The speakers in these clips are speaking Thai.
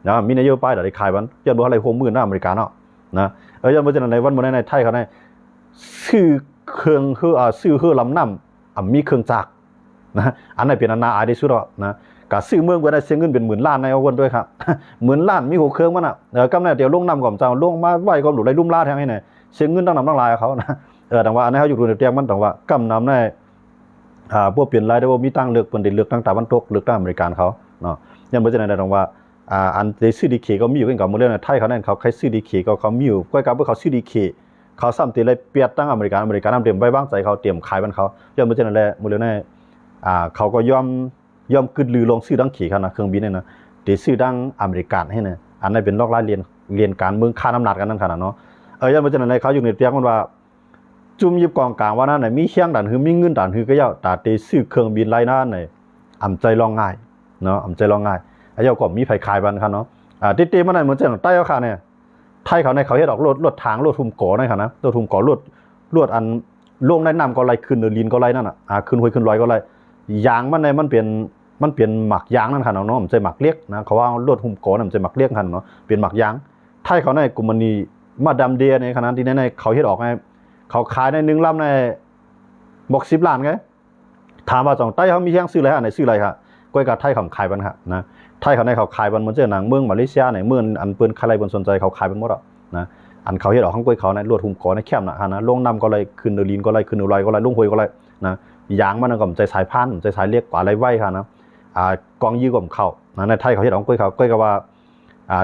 นะมีนโยบายอะไรขายมันยันบอกอะไรโฮมมือหน้าอเมริกาเนาะนะยันบอกจะในวันในไทยเขาในซื้อเครื่องซื้อลำน้ำมีเครื่องจักรนะอันไหนเป็นอันนาอายที่สุดนะการซื้อเมืองก็ได้เสียเงินเป็น10,000 ล้านในวันด้วยครับ10,000 ล้านมีหัวเครื่องมันกำเนิดเดี๋ยวลงน้ำก่อนจะลงมาไหวก็หลุดไรลุ่มล่าแทงให้ไหนเสียเงินตั้งน้ำตั้งลายเขานะแต่ว่าอันนี้เขาอยู่ในเตียงมันแต่ว่ากำน้ำในพวกเปลี่ยนรายได้ว่ามีตั้งเลือกเป็นเลือกตั้งตะวันตกเลือกตั้งอเมริกันเขาเนาะยันบอกจะในแต่ว่าอันในซื้อดีเคก็มีอยู่กันกับเรื่องในไทยเขาเนี่ยเขาใครซื้อดีเคก็เขามีอยู่ก็กับว่าเขาซื้อดีเคเขาซ้ำตีเลยเปียดตั้งอเมริกันนำเตรียมไว้บ้างใจเขาเตรียมขายมันเขายันบอกจะในมูลนิธิเขาก็ย่อมกึดลือลงซื้อดังขี่เขานะเครื่องบินเนี่ยนะเดี๋ยวซื้อดังอเมริกันให้เนี่ยอันนั้นเป็นลอกไล่เรียนการเมืองค่าน้ำหนักกันนั่นขนาดเนาะยันบอกจะในเขาอยู่ในเตียงมันว่าจุ่มยิบกองกลางว่านั่นไหนมีเชียงด่านคือมีเงินด่านคือก็เยาแต่เดี๋ยวซื้อเครื่องบินไล่นั่นไหนอ่ำใจลองง่ายเนาะอ่ำใจลองง่ายไอ้เจ้าก็มีไฟขายบันครับเนาะเต้ๆมันไหนเหมือนเจ้าใต้เขาขาเนี่ยไทยเขาในเขาเฮ็ดออกรถทางรถทุ่มก่อในค่ะนะรถทุ่มก่อรถอันลงในน้ำก็ไล่ขึ้นลินก็ไล่นั่นขึ้นห้วยขึ้นลอยก็ไล่ยางมันในมันเป็นหมักยางนั่นค่ะเนาะมันใจหมักเล็กนะเขาว่ารถทุ่มก่อมันใจหมักเล็กค่ะเนาะเป็นหมักยางไทยเขาในกลุ่มมันนี้มาดำเดียในขณะที่ในเขาเฮ็ดออกไงเขาขายใน1 ลำในบอก10 ล้านไงถามว่าจ่องใต้เขามีแห้งซื้ออะไรอันไหนซื้ออะไรครับก้อยกับไทยเขาขายบันครับนะไทยเขาในเขาขายบันเหมือนเจ้าหนังเมืองมาเลเซียในเมืองอันเปิ้นใครบนสนใจเขาขายบันหมดอ่ะนะอันเขาเฮ็ดออกข้างก้อยเขาในลวดหุ้มก่อในแคมนะลงน้ำก็เลยขึ้นเดลินก็เลยขึ้นอุไรก็เลยลงห้วยก็เลยนะยางมันก็ใจสายพันใจสายเรียกกว่าไรไหวค่ะนะกองยื้อกับเขาในไทยเขาเฮ็ดออกก้อยเขาก้อยกับว่า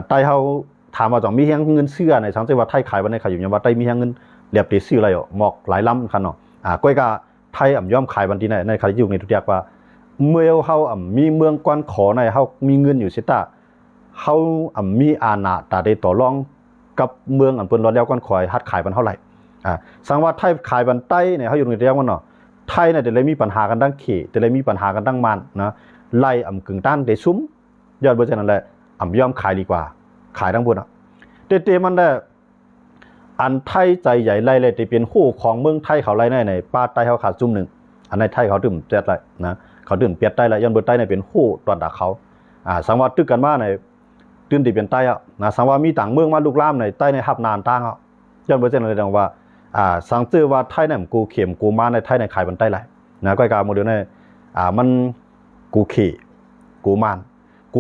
ใต้เขาถามว่าจ่องมีแห้งเงินเสื้อในสังเกตว่าไทยขายบันในขายอยู่ยังว่าใต้มีแห้งเงินเรียบตีซื้ออะไรหมอกหลายล้ำคันเนาะก้อยก็ไทยย่อมขายบันทีในขายอยู่ในทุกอย่างว่าเมื่อเขามีเมืองกวนขอในเขามีเงินอยู่สิตาเขามีอาณาแต่ได้ต่อรองกับเมืองอันเปิ้นรอแล้วกวนขอยฮัดขายบันเท่าไหร่สังว่าไทยขายบันใต้เนี่ยเขาอยู่ในทุกอย่างว่าเนาะไทยเนี่ยเดี๋ยวเลยมีปัญหากันดั้งเขตเดี๋ยวเลยมีปัญหากันดั้งมันนะไล่กึ่งต้านเดซุ้มยอดเบอร์เซ็นต์นั่นแหละย่อมขายดีกว่าขายทั้งบนเตมันได้อันไทยใจใหญ่ไล่เลยที่เป็นคู่ของเมืองไทยเขาไล่ในป้าใต้เขาขาดจุ่มหนึ่งอันในไทยเขาดื่มเปียดไรนะเขาดื่มเปียดใต้ไรยันเบอร์ใต้ในเป็นคู่ตอนดักเขาสังว่าตึกกันมาในตื่นที่เป็นใต้นะสังว่ามีต่างเมืองมาลูกล่ามในใต้ในหับนานต่างยันเบอร์เซ็นอะไรดังว่าสังเจอว่าไทยเนี่ยกูเข็มกูมาในไทยในขายบนใต้ไรนะก็การโมเดลในมันกูเขกู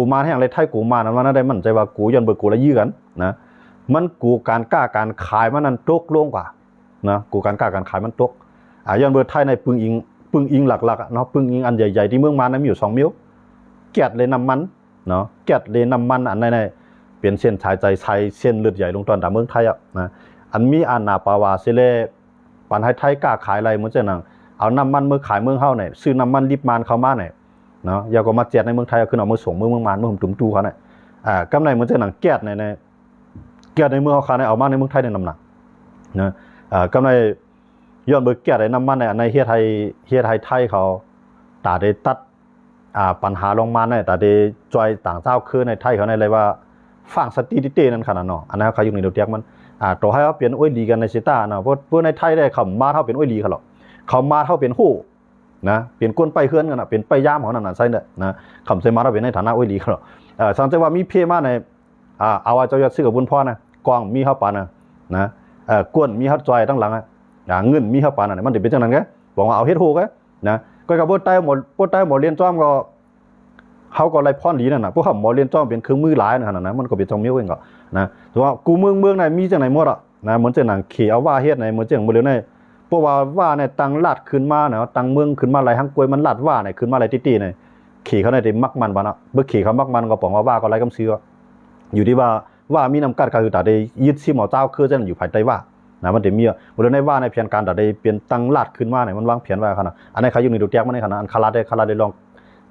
มานให้อะไรไทยกูมานนั้นว่านั่นได้มั่นใจว่ากูยันเบอร์กูละยื้อกันนะมันกูการกล้าการขายมันนั้นตกลงกว่านะกูการกล้าการขายมันตกยันเบอร์ไทยในปึงอิงหลักๆเนาะปึงอิงอันใหญ่ๆที่เมืองมันนั้นมีอยู่2 มิ้วแกดเลยน้ำมันเนาะแกดเลยน้ำมันอันในเปลี่ยนเส้นสายใจใช้เส้นเลือดใหญ่ลงตอนแต่เมืองไทยนะอันมีอาณาปาวาเซเลปันให้ไทยกล้าขายอะไรเหมือนเจ้าหนังเอาน้ำมันเมื่อขายเมืองเฮาเนี่ยซื้อน้ำมันดิบมันเข้ามาเนี่ยเนาะอย่าก็มาเจ็ดในเมืองไทยขึ้นเอามาส่งเมืองมันเมืองตุ้มตูเขาเนี่ยกำไรเหมือนเจ้าหนังแกดในเกียรติในเมืองเขาขายในเอามาในเมืองไทยในน้ำหนักนะกำไรย้อนเบอร์เกียรติในน้ำมันในเฮียไทยเขาตาได้ตัดปัญหาลงมาในตาได้จอยต่างเจ้าคือในไทยเขาในอะไรว่าฝั่งสติติเตนั่นขนาดเนาะอันนั้นเขาอยู่ในเดียวเทียกมันต่อให้เขาเปลี่ยนอ้อยดีกันในซิต้าเนาะเพราะในไทยได้เขามาเท่าเป็นอ้อยดีเขาหรอกเขามาเท่าเป็นหู้นะเปลี่ยนก้นไปเคลื่อนกันเป็นไปย่ามของนั่นใช่เนี่ยนะคำเซมาเราเป็นในฐานะอ้อยดีเขาหรอกสังเกตว่ามีเพี้ยมาในเอาเจ้าอยากซื้อกับบุญพ่อนะกองมีเข้าปานนะก้นมีเข้าจอยตั้งหลังเงินมีเข้าปานมันจะเป็นจังนั้นไงบอกว่าเอาเฮ็ดโหกนะก็กับพวกใต้หมดเรียนจ้อมก็เขาก็ไล่พ่อนดีนั่นนะพวกเขาหมอเรียนจ้อมเป็นเครื่องมือหลายนะมันก็เป็นจองมิ้วเองก็นะแต่ว่ากูเมืองไหนมีจังไหนหมดนะเหมือนจังหนังขี่เอาว่าเฮ็ดไหนเหมือนจังบ่เลยในพวกว่าในตังลาดขึ้นมาเนาะตังเมืองขึ้นมาไหลทั้งกล้วยมันลาดว่าไหนขึ้นมาไหลตี้ๆในขี่เขาในที่มักมันบ่เนาะเมื่อขี่เขามักมันก็บอกว่าก็ไหลกำซื้ออยู่ที่ว่ามีนำกัดก็คือแต่ได้ยึดซิหมอเจ้าคือจะอยู่ภายใต้ว่านะมันจะมีบริเวณในว่าในแผนการแต่ได้เปลี่ยนตั้งลาดขึ้นมาเนี่ยมันวางแผนไว้ขนาดอันนี้เขาอยู่ในดูแยกมันในขนาดอันคาราได้ลอง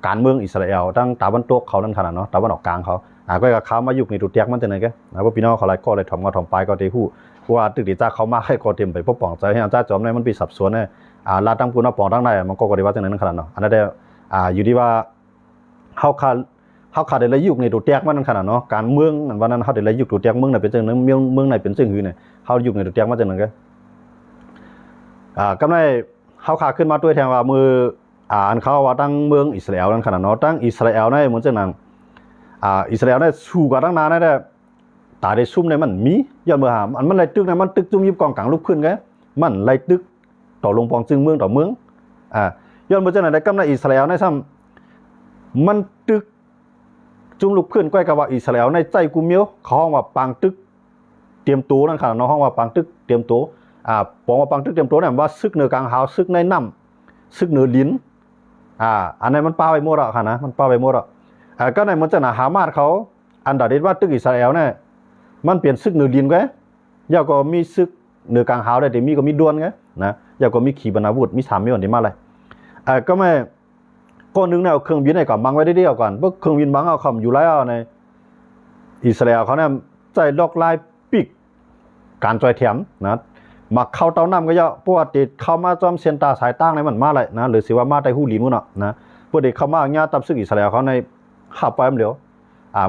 การเมืองอิสราเอลตั้งตะวันตกเขานั่นขนาดเนาะตะวันออกกลางเขาก็กับเขามาอยู่ในดูแยกมันจะไหนกันนะว่าพี่น้องเขาไล่ก็เลยถ่อมไปก็ได้หู้ว่าตึกดีจ้าเขามาให้ก็เต็มไปพวกป่องใจให้อาจารย์จอมในมันปีสับสนเนี่ยลาดตั้งกูน่าป่องตั้งในมันก็ได้ว่าจะไหนนั่นขนาดเนาะอันนั้นได้อยู่ที่ว่าเขาขาดได้ยุคในตัวแจกมันขนาดเนาะการเมืองวันนั้นเขาได้ยุคตัวแจกเมืองไหนเป็นจังนั้นเมืองไหนเป็นจังหือเนี่ยเขายุคในตัวแจกมันจังนั้นก็กำไรเขาขาขึ้นมาด้วยแทนว่ามืออันเขาว่าตั้งเมืองอิสราเอลนั่นขนาดเนาะตั้งอิสราเอลในเหมือนจังนั้น อิสราเอลเนี่ยสู้กันตั้งนานได้ตาได้ซุ่มในมันมีย้อนเมื่อหามันไล่ตึกในมันตึกจุ่มยิบกองกลางลุกขึ้นไงมันไล่ตึกต่อลงปองจึงเมืองต่อเมืองย้อนเมื่อจังไหนได้กำในอิสราเอลในซ้ำมันตึกจุ่มลุกขึ้นใกล้กับว่าอิสราเอลในใจกุมเมียวเขาห้องว่าปังตึกเตรียมตัวนั่นค่ะน้องห้องว่าปังตึกเตรียมตัวบอกว่าปังตึกเตรียมตัวเนี่ยว่าซึกเหนือกลางหาวซึกในน้ำซึกเหนือลิ้นอันนี้มันป้าไปหมดอ่ะค่ะนะมันป้าไปหมดอ่ะก็ในมันจะหนาหามาดเขาอันดับเด็ดว่าตึกอิสราเอลเนี่ยมันเปลี่ยนซึกเหนือดินไงยาก็มีซึกเหนือกลางหาวได้แต่มีก็มีดวนไงนะยาก็มีขีปนาวุธมี3มีอันที่มาเลยก็ไม่ก้อนนึงเนี่ยเอาเครื่องบินให้ก่อนบังไว้ได้ๆก่อนพวกเครื่องบินบังเอาคำอยู่แล้วในอิสราเอลเขาเนี่ยใจลอกลายปิกการจอยแถมนะมาเข้าเต้าน้ำก็เยอะเพราะว่าติดเข้ามาจอมเซนตาสายตั้งในมันมาเลยนะหรือสิว่ามาได้หู้หลินมั้งนะพวกเด็กเข้ามาญาตับซึกอิสราเอลเขาในขับไปมันเดียว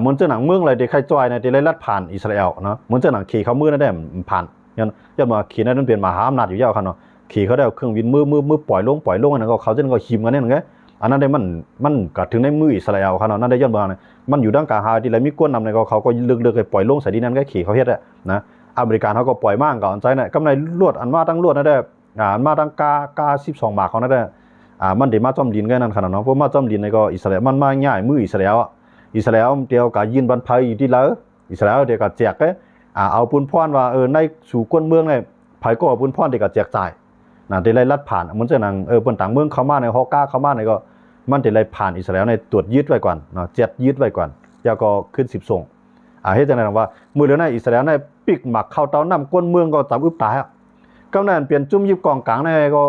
เหมือนเจ้าหนังเมืองอะไรเด็กใครจอยในที่ไล่ลัดผ่านอิสราเอลเนาะเหมือนเจ้าหนังขี่เขามือนั่นได้ผ่านยันมาขี่นั่นเป็นมหาอำนาจอยู่เยอะครับเนาะขี่เขาได้เครื่องบินมือปล่อยลงอันนั้นก็เขาจะก็หิมกันเนี่ยไงอันนั้นได้มันกัดถึงในมืออิสราเอลครับเนาะนั่นได้ย้อนมาเนี่ยมันอยู่ด้านกลางหาที่ไรมีก้นนำในเขาก็เลือกปล่อยลงใส่ดินนั่นก็ขี่เขาเฮ็ดอะนะอเมริกันเขาก็ปล่อยมั่งก่อนใจเนี่ยกำไรลวดอันมาตั้งลวดนั่นได้อันมาตั้งกา12 บาทเขานั่นได้มันเดี๋ยวมาจอมดินกันนั่นขนาดเนาะเพราะมาจอมดินในก็อิสราเอลมันมาง่ายมืออิสราเอลเดียวกับยินบันไพอยู่ที่แล้วอิสราเอลเดียวกับแจกก็เอาปุนพ่อนว่าในสู่ก้นเมืองเนี่ยไผก็เอาปุนพ่อนเดียวกับแจกจ่ายนะเดี๋ยวไล่ลัดผ่านมันจะนั่งบนต่างเมืองเข้ามาในฮอกก้าเข้ามาในก็มันเดี๋ยวไล่ผ่านอิสราเอลในตรวจยึดไว้ก่อนเนาะเจ็ดยึดไว้ก่อนแล้วก็ขึ้น10 ส่งเฮ็ดจังได๋ว่ามื้อเดียวในอิสราเอลในปิกหมักเข้าเตาน้ำก้นเมืองก็ตามอึบตายกำนั้นเปลี่ยนจุ่มยิบกองกลางในก็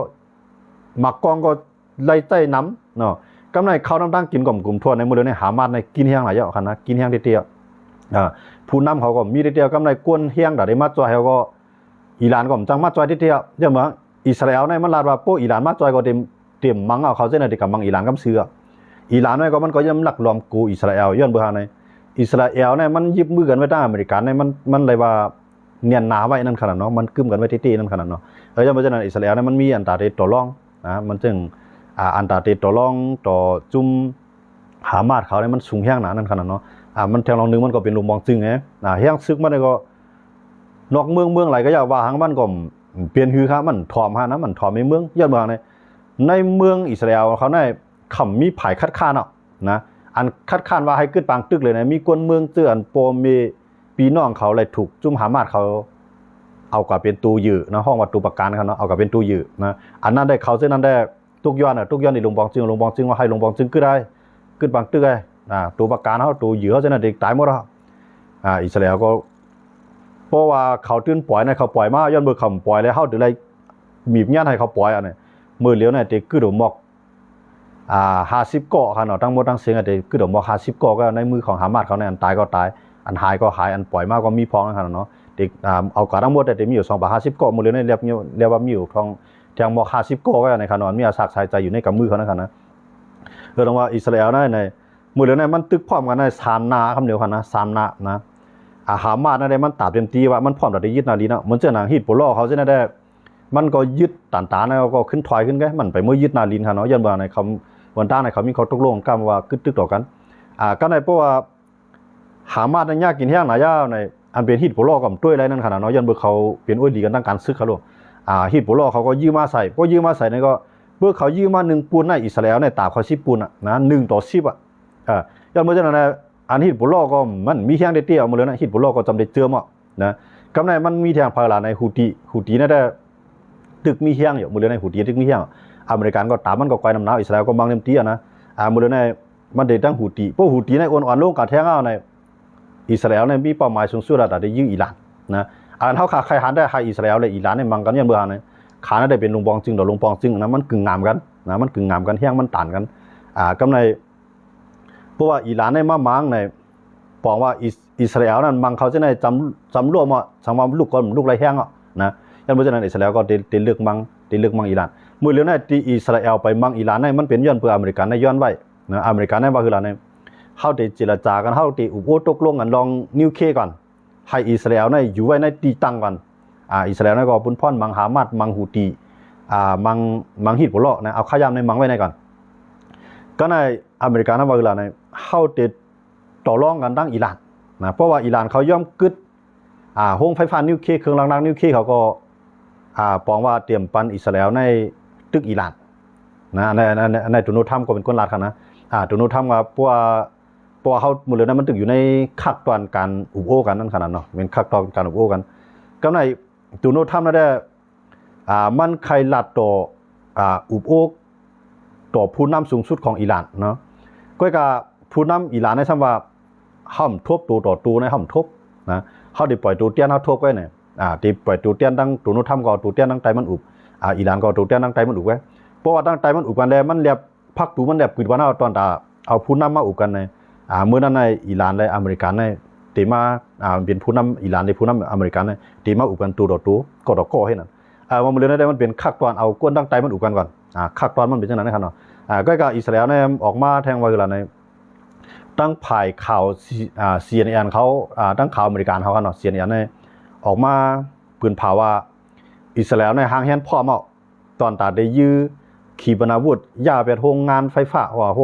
หมักกองก็ไล่ใต้น้ำเนาะกำนั้นเข้าน้ำตั้งกินกลุ่มทั่วในมื้อเดียวในหามาในกินแห้งหลายอย่างคันนะกินแห้งเตี้ยผู้นำเขาก็มีเตี้ยกำนั้นกวนแห้งได้มาจ่อยเขาก็อิหร่านก็จังมาจ่อยเตี้ยๆอย่างเหมือนอิสราเอลในมันลาดว่าโปอิหร่านมาจ่อยก็เต็มมังเอาเขาเส้นได้กับมังอิหร่านกำเสืออิหร่านในก็มันก็ยังหลักรวมกูอิสราเอลย้อนเบื่อในอิสราเอลเนี่ยมันยิบมือกันไว้ตั้งอเมริกันเนี่ยมันเลยว่าเนียนหนาไว้นั่นขนาดเนาะมันกึ้มกันไว้ที่นั่นขนาดเนาะยังเพราะฉะนั้นอิสราเอลเนี่ยมันมีอันตราเตต่อรองนะมันจึงอันตราเตต่อรองต่อจุ่มหามาดเขาเนี่ยมันสูงแห้งหนานั่นขนาดเนาะมันแทงลองนึงมันก็เป็นลมมองจึงไงแห้งซึกมันก็นอกเมืองไหลก็อยากว่าหางมันก็เปลี่ยนคือครับมันถอมฮะนะมันถอมในเมืองย้อนเมืองในเมืองอิสราเอลเขาเนี่ยขำมีผายคัดค้านอ่ะนะอันคัดค้านว่าให้ขึ้นปางตึกเลยนะมีกวนเมืองเตือนโปมีปีน้องเขาเลยถูกจุ่มหามาดเขาเอากับเป็นตูยือนะห้องวัดตูประกันเขาเนาะเอากับเป็นตูยือนะอันนั้นได้เขาซึ่งนั้นได้ทุกย้อนในลงบองจึงว่าให้ลงบองจึงขึ้นได้ขึ้นปางตึกได้ตูประกันเขาตูยือเขาซึ่งนั้นเด็กตายหมดแล้วอิสราเอลก็เพราะว่าเขาตื่นปล่อยนะเขาปล่อยมาย้อนเบอร์เขาปล่อยแล้วเขาถึงเลยมีบญาติให้เขาปล่อยอันนี้มือเลี้ยวเนี่ยเด็กคือดมอก50 เกาะค่ะเนาะทั้งหมดทั้งเสียงแต่คือดอกบอก50 เกาะก็ในมือของฮามาสเขาเนี่ยอันตายก็ตายอันหายก็หายอันปล่อยมากก็มีพองนะครับเนาะเด็กเอากะทั้งหมดแต่มีอยู่250 เกาะหมดเลยเนี่ยเรียกว่ามีอยู่ทองแทงบอก50 เกาะก็ในขนาดมีอาศักดิ์ใจอยู่ในกับมือเขานะครับนะต้องว่าอิสราเอลในมือเลยเนี่ยมันตึกพร้อมกันใน3 นาคำเดียวกันนะ3 นานะฮามาสนั่นได้มันตาเต็มตีว่ามันพร้อมได้ยึดนาลีเนาะเหมือนเจ้าหนังฮิตโปโลเขาจะได้มันก็ยึดตานๆแล้วก็ขึ้นถอยขึ้นไงมันไปมือยึดนาลีค่ะเนาะยันบ่ในคำวันด้านในเขามีเขาตกลงกันว่าคึดตึกต่อกันก็ในเพราะว่าหามาในยากกินแห้งหนายาในอันเป็นฮิตโปโลกับด้วยอะไรนั่นขนาดเนาะยันเบอร์เขาเปลี่ยนอ้วยดีกันตั้งการซึกเขาลูกฮิตโปโลเขาก็ยื้อมาใส่เพราะยื้อมาใส่นี่ก็เมื่อเขายื้อมา1 ปูนในอิสราเอลในตาเขา10 ปูนนะ1:10ยันเมื่อฉะนั้นอันฮิตโปโลก็มันมีแห้งได้เตี้ยมาเลยนะฮิตโปโลก็จำได้เจอมานะกำในมันมีแทงพาราในฮูตีนั่นได้ตึกมีแห้งอยู่มาเลยในฮูตีตึกมีแห้งอเมริกันก็ตามมันก็ควายน้ำหนาวอิสราเอลก็มังเต็มที่นะมือเดียวในมันได้ตั้งหูตีเพราะหูตีในอ่อนลงกับแท้งเอาในอิสราเอลในมีเป้าหมายสูงสุดระดับได้ยื้ออิหร่านนะอันเท่าขาใครหันได้ให้อิสราเอลเลยอิหร่านในมังกันยันเบื่อเนี่ยขาได้เป็นลงบองจึงต่อลงปองจึงนะมันกึ่งงามกันนะมันกึ่งงามกันแห้งมันต่านกันกำในเพราะว่าอิหร่านในมามังในบอกว่าอิสราเอลนั้นมังเขาจะในจำรวมว่าสังวามลูกก้อนลูกไรแห้งอ่ะนะยันเพราะฉะนั้นอิสราเอลก็ได้เลือกมังอิหร่านมือเลี้ยวในที่อิสราเอลไปมังอิหร่านในมันเป็นย้อนเพื่ออเมริกันในย้อนไว้นะอเมริกันในว่าคืออะไรเนี่ยเข้าที่เจรจากันเข้าที่อุปโภคตกลงกันลองนิวเคลียร์ก่อนให้อิสราเอลในอยู่ไว้ในตีตั้งก่อนอิสราเอลในก็ปุ่นพ่อนมังฮามาดมังฮูตีมังฮิตโปโลนะเอาขยามในมังไว้ในก่อนก็ในอเมริกันในว่าคืออะไรเนี่ยเข้าที่ ต่อรองกันดังอิหร่านนะเพราะว่าอิหร่านเขาย่อมกึดโรงไฟฟ้านิวเคลียร์เครื่องรังนิวเคลียร์เขาก็ปองว่าเตรียมปันอิสราเอลในตึกอิหร่านนะในโดนัลด์ทรัมป์ก็เป็นคนรัฐครับนะโดนัลด์ทรัมป์ว่าเพราะว่าเขาหมดเลยนะมันตึกอยู่ในคักตอนการอุบโอ้กันนั่นขนาดเนาะเป็นคักตอนการอุบโอ้กันก็ในโดนัลด์ทรัมป์นั่นได้มันใครหลัดต่ออุบโอ้ต่อผู้นำสูงสุดของอิหร่านเนาะก็กับผู้นำอิหร่านในคำว่าห้ามทบตัวต่อตัวในห้ามทบนะเขาได้ปล่อยตัวเตี้ยนเขาทบไว้เนี่ยที่ปล่อยตัวเตี้ยนตั้งโดนัลด์ทรัมป์ก็ตัวเตี้ยนตั้งใจมันอุบอิหร่านก็ตัวเตี้ยนตั้งใจมันอุบไว้เพราะว่าตั้งใจมันอุบกันแล้วมันเรียบพักตูมันเรียบปิดวันเอาตอนเอาผู้นำมาอุบกันในเมื่อนั้นในอิหร่านและอเมริกันในตีมาเป็นผู้นำอิหร่านในผู้นำอเมริกันในตีมาอุบกันตัวต่อตัวก็ต่อก็ให้นั่นว่ามันเลยได้มันเป็นคักตอนเอาก้นตั้งใจมันอุบกันก่อนคักตอนมันเป็นจังนั้นนะครับเนาะก็กับอิสราเอลเนี่ยออกมาแทงว่าคืออะไรในตั้งผ่ายข่าวCNN เขาตั้งข่าวอเมริกันเขาครับเนาะ CNN เนี่ยออกมาปืนเผาว่าอิสราเอลในห่างแหนพ่อมาตอนตาได้ยื้อขีปนาวุธย่าไปโรงงานไฟฟ้าว่าโ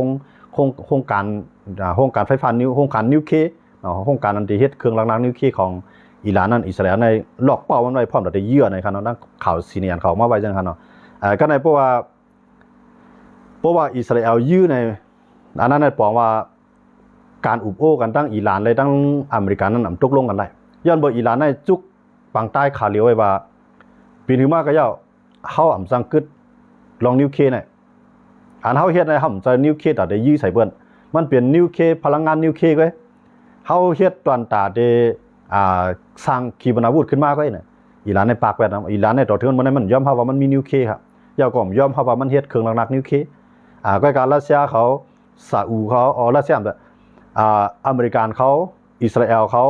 รงการไฟฟ้าโรงการนิวเคลียร์โรงการอันที่เฮ็ดเครื่องรังนิวเคลียร์ของอิหร่านนั่นอิสราเอลในล็อกเป้ามันไว้พร้อมได้เยื่อในครับเนาะตั้งข่าว CNN เขามาไว้จังครับเนาะก็ในเพราะว่าอิสราเอลยื้อในอันนั้นได้บอกว่าการอุบโอ้กันตั้งอิหร่านเลยตั้งอเมริกันนั้นตกลงกันได้ย้อนบ่อิหร่านในจุกปังใต้ขาเหลียวไว้ว่าปีนึงมาก็ย่าเฮาอำสังกึดลองนิวเคลียร์เนี่ยอันเฮาเฮ็ดในห่ำใจนิวเคลียร์ตาได้ยื้อใส่เปิ้นมันเป็นนิวเคลียร์พลังงานนิวเคลียร์ไว้เฮาเฮ็ดตอนตาได้สร้างขีปนาวุธขึ้นมาก็เนี่ยอิหร่านในปากแวดอิหร่านในต่อถึงมันยอมรับว่ามันมีนิวเคลียร์ครับย่าก็ยอมรับว่ามันเฮ็ดเครื่องรังนิวเคลียร์ก็การรัสเซียเขาซาอุเขารัสเซียอเมริกันเขาอิสราเอลเขา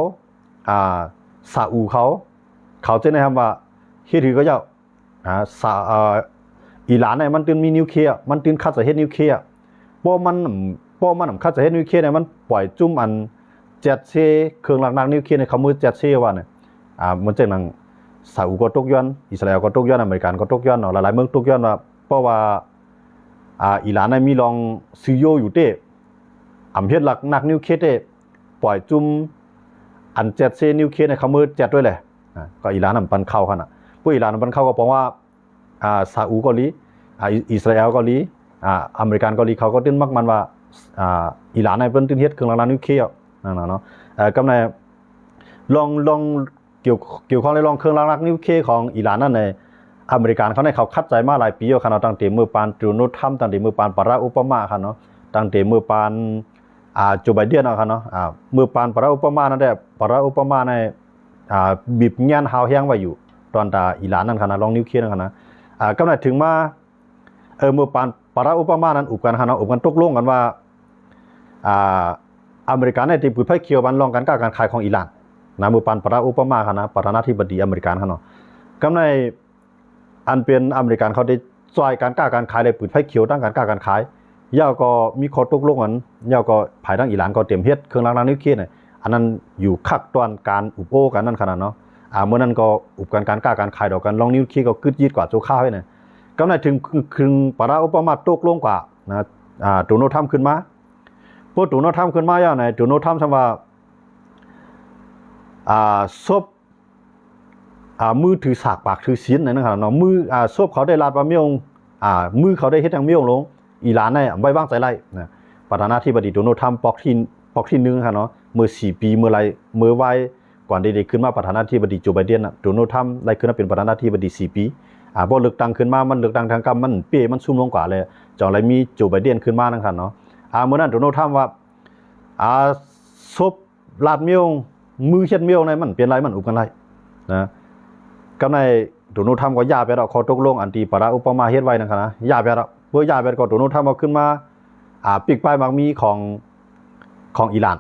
ซาอุเขาจะนะครับว่าเฮ็ดถือก็เจ้าอิหร่านเนี่ยมันตื่นมีนิวเคลียร์มันตื่นคัดจะเฮ็ดนิวเคลียร์เพราะมันคัดจะเฮ็ดนิวเคลียร์เนี่ยมันปล่อยจุ่มอัน7Cเครื่องรังนิวเคลียร์ในเขามือ7Cว่าเนี่ยมันจังนั้นซาอุก็ตกย้อนอิสราเอลก็ตกย้อนอเมริกันก็ตกย้อนเนาะหลายๆเมืองตกย้อนว่าเพราะว่าอิหร่านเนี่ยมีลองซิโยอยู่เต้อำเฮ็ดหลักนักนิวเคลียร์เต้ปล่อยจุ่มอัน7Cนิวเคลียร์ในเขามือ7ด้วยแหละก็อิหร่านนำปันเข้าคั่นน่ะผู้อิหร่านปันเข้าก็บอกว่าซาอุเกาหลีอิสราเอลเกาหลีอเมริกันเกาหลีเขาก็ตื่นมักมันว่าอิหร่านเนี่ยเพิ่นตื่นเฮ็ดเครื่องรังนิวเคลียร์นั่นน่ะเนาะกำในลองเกี่ยวข้องในลองเครื่องรังนิวเคลียร์ของอิหร่านนั่นในอเมริกันเขาในเขาคัดใจมาหลายปีแล้วคั่นเนาะตั้งแต่มือปานโดนัลด์ทรัมป์ตั้งแต่มือปานบารักโอบามาคั่นเนาะตั้งแต่มือปานโจไบเดนเนาะคั่นเนาะมือปานบารักโอบามานั่นแหละบารักโอบามาในบีบเงียนหาวแฮงไว้อยู่ตอนตาอิหร่านนั่นคั่นนะลองนิวเคลียร์นั่นคั่นนะกำเนิดถึงมามือปานบารักโอบามานั้นอุบกันคั่นเนาะอุบกันตกลงกันว่าอเมริกันเนี่ยที่ปืนไฟเขียวบันรองกันการขายของอิหร่านนะมือปานบารักโอบามาคั่นนะประธานาธิบดีอเมริกันคั่นเนาะกำในอันเป็นอเมริกันเขาได้จ่ายการขายได้ปืนไฟเขียวตั้งการขายย่าก็มีข้อตกลงกันย่าก็ภายทางอิหร่านก็เตรียมเฮ็ดเครื่องรังนิวเคลียร์เนี่ยอันนั้นอยู่คักตอนการอุบโอ้กันนั่นขนาดเนาะเมื่อนั้นก็อุบกันการขายดอกกันลองนิวเคลียร์ก็กึดยีดกว่าโจข้าวให้เนี่ยกำในถึงครึ่งบารักโอบามาตกลงกว่านะโดนัลด์ทรัมป์ขึ้นมาพวกโดนัลด์ทรัมป์ขึ้นมาย่าไหนโดนัลด์ทรัมป์ว่าซบมือถือสากปากถือศีลนั่นขนาดเนาะมือซบเขาได้ลาดบะเมียงมือเขาได้เฮ็ดทางเมียงลงอิหร่านเนี่ยไว้วางใจไล่นะประธานาธิบดีโดนัลด์ทรัมป์ปอกที่1ครับเนาะเมื่อ4ปีเมื่อไรเมื่อไว้ก่อนได้ขึ้นมาประธานาธิบดีโจไบเดนน่ะโดนัลด์ทรัมป์ได้ขึ้นมาเป็นประธานาธิบดี4ปีบ่เลือกตั้งขึ้นมามันเลือกตั้งทางการมันเป้มันซุ่มลงกว่าเลยจังไรมีโจไบเดนขึ้นมานั่นครับเนาะเมื่อนั้นโดนัลด์ทรัมป์ว่าซบลาดเมียงมือเฮ็ดเมียงในมันเป็นไรมันอุบกันไรนะกำในโดนัลด์ทรัมป์ก็ย่าไปแล้วข้อตกลงอันที่บารักโอบามาเฮ็ดไว้นั่นครับนะย่าไปแล้วเพื่อย่าไปก็โดนัลด์ทรัมป์เอาขึ้นมาปีกป้ายมักมีของอิหร่าน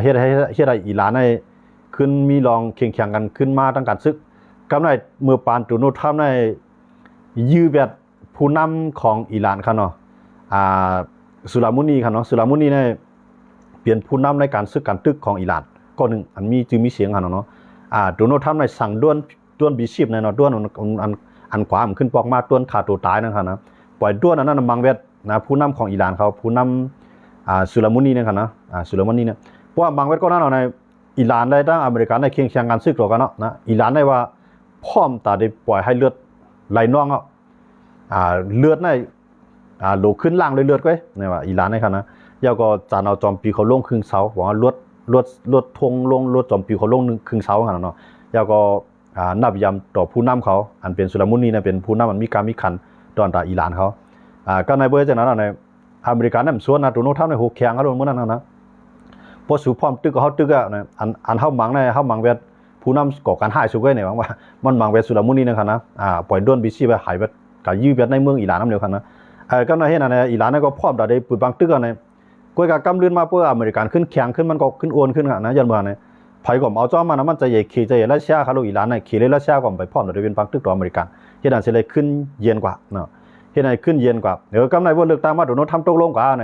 เฮ็ดให้อิหร่านได้ขึ้นมีลองเคียงกันขึ้นมาตั้งการซึกกำในเมื่อปานโดนัลด์ทรัมป์ได้ยื้อแบบผู้นำของอิหร่านครับเนาะสุลามุนีครับเนาะสุลามุนีเนี่ยเปลี่ยนผู้นำในการซึกการตึกของอิหร่านก็นึงอันมีเสียงครับเนาะโดนัลด์ทรัมป์ได้สั่งด้วนบีชีพในเนาะด้วนอันขวามันขึ้นปอกมาด้วนขาตัวตายนั่นครับนะปล่อยด้วนอันนั้นมังเวทนะผู้นำของอิหร่านเขาผู้นำสุลามุนีนะครับนะสุลามุนีเนี่ยเพ ราะว่าบางเวทก็นั่นเอาในอิหร่านได้ตั้งอเมริกันในเคียงเคียงกันซึกหรอกกันเนาะนะอิหร่านได้ว่าพร้อมตาได้ปล่อยให้เลือดไหลน่องเลือดในโหลขึ้นล่างเลยเลือดไว้เนี่ยว่าอิหร่านในขณะยาวก็จานเอาจอมปีเขาลงครึ่งเสาบอกว่าลวดทงลงลวดจอมปีเขาลงครึ่งเสาขนาดเนาะยาวก็นับยำต่อผู้นำเขาอันเป็นสุลมุนีนะเป็นผู้นำมันมีการมีขันตอนตาอิหร่านเขาก็ในเบอร์จากนั้นในอเมริกันนั่นส่วนนะตัวโน้ตเท่าในหกแข่งเขาลงเมื่อนั้นนะพอสู่พร้อมตึกก็เขาตึกอ่ะอันเข้ามังในเข้ามังเวทผู้นำก่อการหายสุกไว้เนี่ยว่ามันมังเวทสุลมุนีนะครับนะปล่อยด้วนบิชีไปหายเวทกับยื้อเวทในเมืองอิหร่านนั่นเดียวกันนะก็ในเห็นในอิหร่านก็พร้อมแต่ได้ปืนบางตึกกันในก็การกำลื่นมาเพื่ออเมริกันขึ้นแข่งขึ้นมันก็ขึ้นโอนขึ้นนะยันเมื่อไงไผ่ก็เอาจ้อมานะมันจะใหญ่ขี่จะใหญ่รัสเซียเขาลูกอิหร่านในขี่เลยรัสเซียก็ไปพร้อมแต่ได้เป็นบางตึกต่ออเมริกันเห็นอันเสียเลยขึ้นเย็นกว่าเนาะเห็นอันขึ้นเย็นกว่าเดี๋ยวกำในว่าเลือกตั้งมาโดนทำตกลงกว่าใน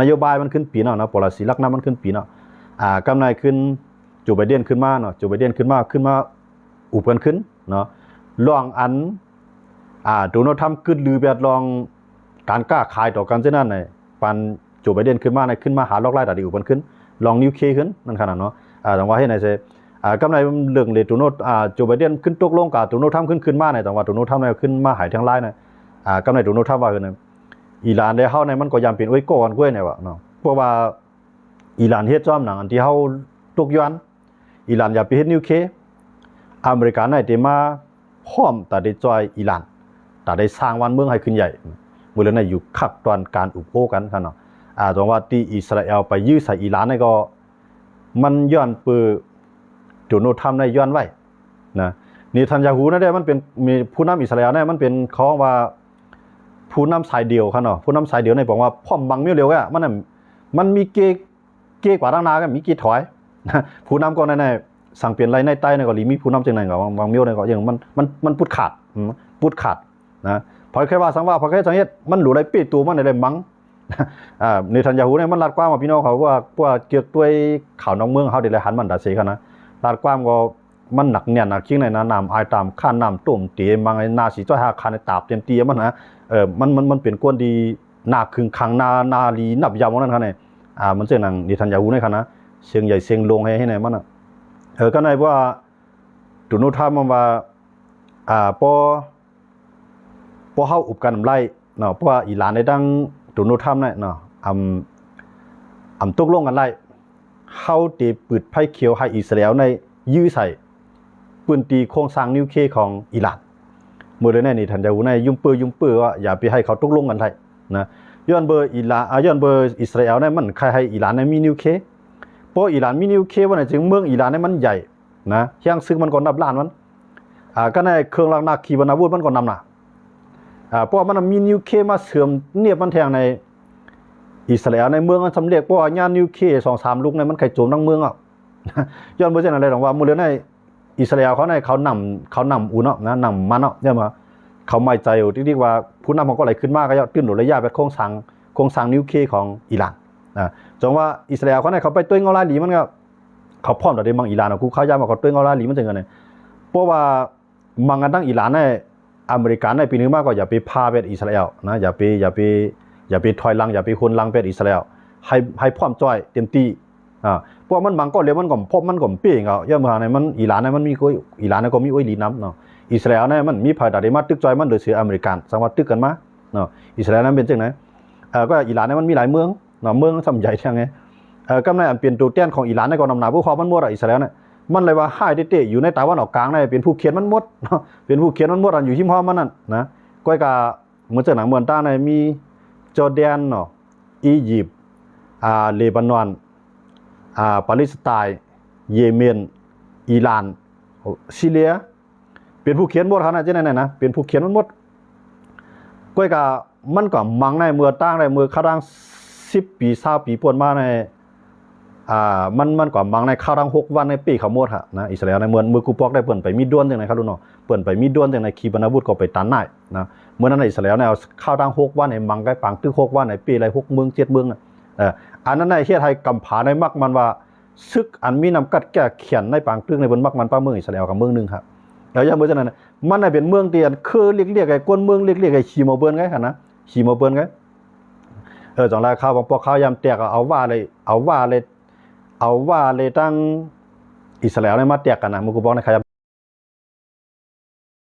นโยบายมันขึ้นปีเนาะนะปลสีลักน้ำมันขึ้นปีเนาะกำในขึ้นจูไบเดนขึ้นมาเนาะจูไบเดนขึ้นมาอุบกันขึ้นเนาะลองอันโดนทำขึ้นลือแบบลองการกล้าขายต่อกันเช่นนั้นในปันจูไบเดนขึ้นมาในขึ้นมาหาล็อกไล่ตัดอุบกันขึ้นลองนิวเคลียร์ขึ้นนั่นขนาดเนาะแต่ว่าให้ในเซกำในเรื่องเลยโดนจูไบเดนขึ้นตกลงกับโดนทำขึ้นมาในแต่ว่าโดนทำในขึ้นมาหายทางไล่ในกำในโดนทำว่าคือในอิหร่านได้เข้าในมันก็ยามเป็นไว้ก่อนกล้วยเนี่ยวะเนาะเพราะว่าอิหร่านเฮ็ดจ้อมหนังอันที่เขาตกย้อนอิหร่านอยากไปเฮ็ดนิวเคลียร์อเมริกันในเตมาพร้อมแต่ได้จอยอิหร่านแต่ได้สร้างวันเมืองให้ขึ้นใหญ่เมื่อนั้นอยู่ขับตอนการอุปโภคกันครับเนาะตรงว่าที่อิสราเอลไปยื้อใส่อิหร่านนี่ก็มันย้อนปือโดนัลด์ทรัมป์ได้ย้อนไว้นะนี่ทันยาฮูนั่นได้มันเป็นมีผู้นำอิสราเอลเนี่ยมันเป็นเขาว่าผู้นำสายเดียวครับเนาะผู้นำสายเดียวในบอกว่าพร้อมบังเมียวเร็วอ่ะมันมีเกกว่าตั้งนานก็มีกี่ถอยผู้นำก็ในสั่งเปลี่ยนไรในใต้ในก็มีผู้นำจังไหนก็บางเมียวในก็อย่างมันปุดขาดนะพอแค่ว่าสังว่าพอแค่สังเกตมันหลุดไรปีตัวมันอะไรมั้งในทันยาฮูเนี่ยมันลาดกว้างมาพี่น้องเขาว่าเกี่ยวด้วยข่าวน้องเมืองเขาเดี๋ยวหันมันด่าเสียกันนะลาดกว้างก็มันหนักเนี่ยหนักขิงในน้ำไอตามข้าน้ำตุ่มเตี๋ยมังไอนาสีจ้อยหาคานในตาบเต็มเตี๋ยมันนะมันเป็นก้นดีหนักคึงขังนาลีนับยาวนั่นครับเนี่ยมันเสียงหนังนิทันยาฮูในครับนะเสียงใหญ่เสียงลงให้ไหนมันก็ในว่าตุนุธรรมมันว่าพอเข้าอุบกันไล่เนาะเพราะว่าอิหร่านได้ดังตุนุธรรมเนี่ยเนาะตกลงกันไล่เข้าตีปืดไพ่เขียวให้อิสราเอลในยื้อใส่ปืนตีโครงสร้างนิวเคลียร์ของอิหร่านเมื่อเดือนนี้ทันยาฮูในยุ่มปื้อว่าอย่าไปให้เขาตกลงกันไล่นะย้อนเบอร์อิสราเอลเนี่ยมันใครให้อิหร่านในมีนิวเคลียร์เพราะอิหร่านมีนิวเคลียร์ว่าในจึงเมืองอิหร่านเนี่ยมันใหญ่นะเฮียงซึ่งมันก็นับล้านมันก็ในเครื่องนาขีปนาวุธมันก็นำนะเพราะมันมีนิวเคลียร์มาเสื่อมเนี่ยมันแทงในอิสราเอลในเมืองมันสำเร็จเพราะว่ายานนิวเคลียร์2-3 ลูกในมันไข่โจมทั้งเมืองอ่ะย้อนเบอร์เช่นอะไรหรอกว่าเมื่อเดือนในอิสราเอลเขานำอูเนาะนะนำมันเนาะเนี่ยมาเขาไม่ใจอยู่ที่ว่าผู้นำเขาก็ไหลขึ้นมากก็ยอดตื้นหนุนระยะแบบโครงสร้างนิวเคลียร์ของอิหร่านจงว่าอิสราเอลเขาไปตัวเงาลาหลีมันก็เขาพร้อมแต่ได้มังอิหร่านกูเข้าใจมาเขาตัวเงาลาหลีมันจะเงินเนี่ยเพราะว่ามังกันตั้งอิหร่านในอเมริกันในปีนี้มากก็อย่าไปพาเป็นอิสราเอลนะอย่าไปถอยหลังอย่าไปคนหลังเป็นอิสราเอลให้พร้อมจ่อยเต็มที่เพราะมันบางก็เรียกมันก็พบมันก็เปี้ยงเอาย่ามาในมันอิหร่านในมันมีอิหร่านในก็มีอ้อยลีน้ำเนาะอิสราเอลในมันมีภายใดมาตึกจ่อยมันโดยเสืออเมริกันสังวัตตึกกันมาเนาะอิสราเอลนั้นเป็นจังไหนก็อิหร่านในมันมีหลายเมืองเนาะเมืองสำใหญ่ทั้งไงกำในอันเป็นตัวแทนของอิหร่านในก็นำหนาผู้ครองมันหมดอิสราเอลเนี่ยมันเลยว่าให้เตะอยู่ในตะวันออกกลางในเป็นผู้เขียนมันหมดเป็นผู้เขียนมันหมดอันอยู่ที่พ่อมันนั่นนะก้อยกาเหมือนจากหนังเมืองต้าในมีจอร์แดนเนาะอียิปต์เลบานอนปาเลสไตน์เยเมนอิหร่านซีเรียเป็นผู้เขียนหมดขนาดนั้นนะเป็นผู้เขียนมันหมดก้อยกามันก็มังในเมืองต้างในเมืองข้ารัง10 ปี20 ปีปวนมาในมันก็มังในข้าวรัง6 วันในปีเขาหมดฮะนะอิสราเอลในเมืองกูปอกได้เปิ่นไปมีด้วนจังไหนครับดูเนาะเปิ่นไปมีด้วนจังไหนขีปนาวุธก็ไปตันได้นะเมื่อนั้นในอิสราเอลเนี่ยข้าวรัง6 วันในมังไก่ปังตึก6 วันในปีไร6 เมือง7 เมืองอันนั้นในเฮียไทยกำผาในมักมันว่าซึกอันมีนำกัดแก้เขียนในปังตึกในบนมักมันป้าเมืองอิสราเอลกับเมืองนึงครับแล้วอย่างเมื่อนั้นมันในเป็นเมืองเตียนคือเรียกไอ้ก้นเมืองเรียกไอ้ขีโมเบิร์นไงค่ะนะขีโมเบิร์นไงจังไรข้าวบางปอข้าวยำแตกเอาว่าเลย เอาว่าเลยตั้งอิสราเอลเนี่ยมาเตียกกันนะมุกูบอกนะครับ